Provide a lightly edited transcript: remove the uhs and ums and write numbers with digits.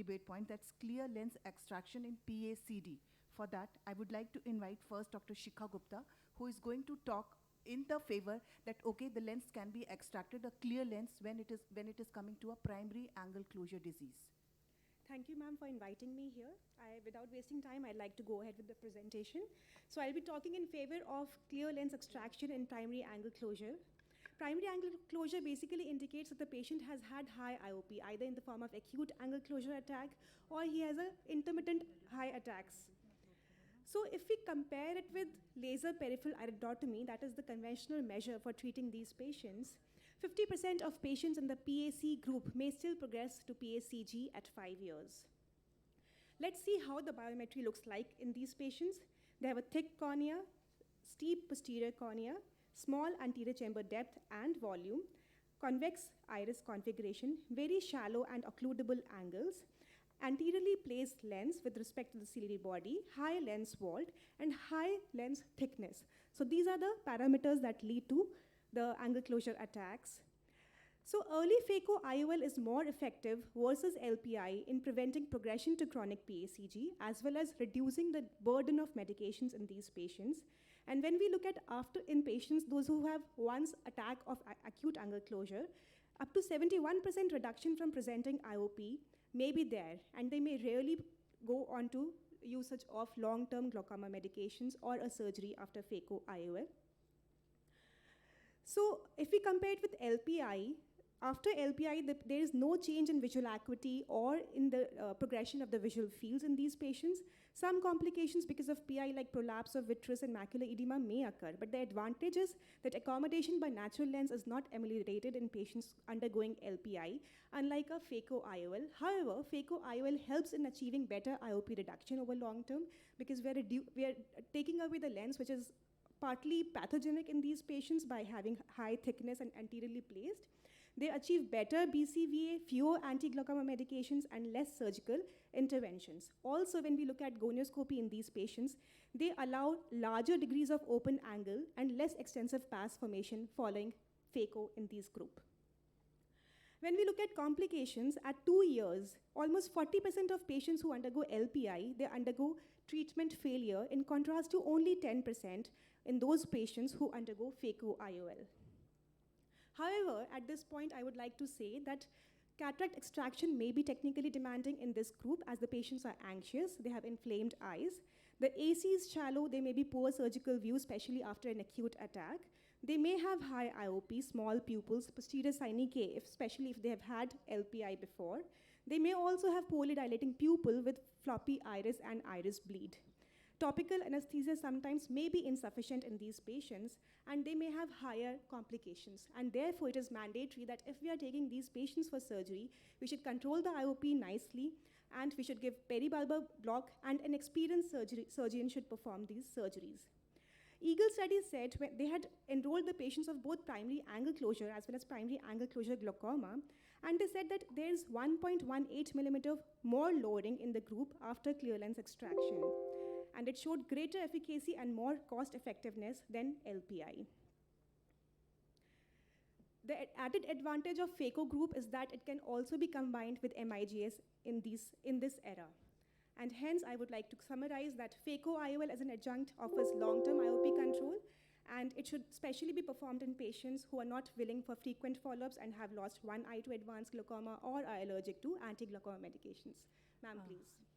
debate point, that's clear lens extraction in PACD. For that, I would like to invite first Dr. Shikha Gupta, who is going to talk in the favor that, okay, the lens can be extracted, a clear lens, when it is coming to a primary angle closure disease. Thank you, ma'am, for inviting me here. Without wasting time, I'd like to go ahead with the presentation. So I'll be talking in favor of clear lens extraction in primary angle closure. Primary angle closure basically indicates that the patient has had high IOP, either in the form of acute angle closure attack or he has intermittent high attacks. So if we compare it with laser peripheral iridotomy, that is the conventional measure for treating these patients, 50% of patients in the PAC group may still progress to PACG at 5 years. Let's see how the biometry looks like in these patients. They have a thick cornea, steep posterior cornea, small anterior chamber depth and volume, convex iris configuration, very shallow and occludable angles, anteriorly placed lens with respect to the ciliary body, high lens vault, and high lens thickness. So these are the parameters that lead to the angle closure attacks. So early phaco IOL is more effective versus LPI in preventing progression to chronic PACG, as well as reducing the burden of medications in these patients. And when we look at in patients, those who have once attack of acute angle closure, up to 71% reduction from presenting IOP may be there, and they may rarely go on to usage of long-term glaucoma medications or a surgery after phaco IOL. So if we compare it with LPI, after LPI, there is no change in visual acuity or in the progression of the visual fields in these patients. Some complications because of PI, like prolapse of vitreous and macular edema, may occur. But the advantage is that accommodation by natural lens is not ameliorated in patients undergoing LPI, unlike a phaco IOL. However, phaco IOL helps in achieving better IOP reduction over long term, because we are taking away the lens, which is partly pathogenic in these patients by having high thickness and anteriorly placed. They achieve better BCVA, fewer anti-glaucoma medications, and less surgical interventions. Also, when we look at gonioscopy in these patients, they allow larger degrees of open angle and less extensive PAS formation following phaco in these group. When we look at complications, at 2 years, almost 40% of patients who undergo LPI, they undergo treatment failure, in contrast to only 10% in those patients who undergo phaco IOL. However, at this point, I would like to say that cataract extraction may be technically demanding in this group, as the patients are anxious, they have inflamed eyes. The AC is shallow, they may be poor surgical view, especially after an acute attack. They may have high IOP, small pupils, posterior synechiae, especially if they have had LPI before. They may also have poorly dilating pupil with floppy iris and iris bleed. Topical anesthesia sometimes may be insufficient in these patients, and they may have higher complications. And therefore, it is mandatory that if we are taking these patients for surgery, we should control the IOP nicely, and we should give peribulbar block, and an experienced surgeon should perform these surgeries. Eagle study said when they had enrolled the patients of both primary angle closure as well as primary angle closure glaucoma, and they said that there's 1.18 millimeter more loading in the group after clear lens extraction. And it showed greater efficacy and more cost effectiveness than LPI. The added advantage of phaco group is that it can also be combined with MIGS in this era. And hence, I would like to summarize that phaco IOL as an adjunct offers long-term IOP control, and it should specially be performed in patients who are not willing for frequent follow-ups and have lost one eye to advanced glaucoma or are allergic to anti-glaucoma medications. Ma'am, please.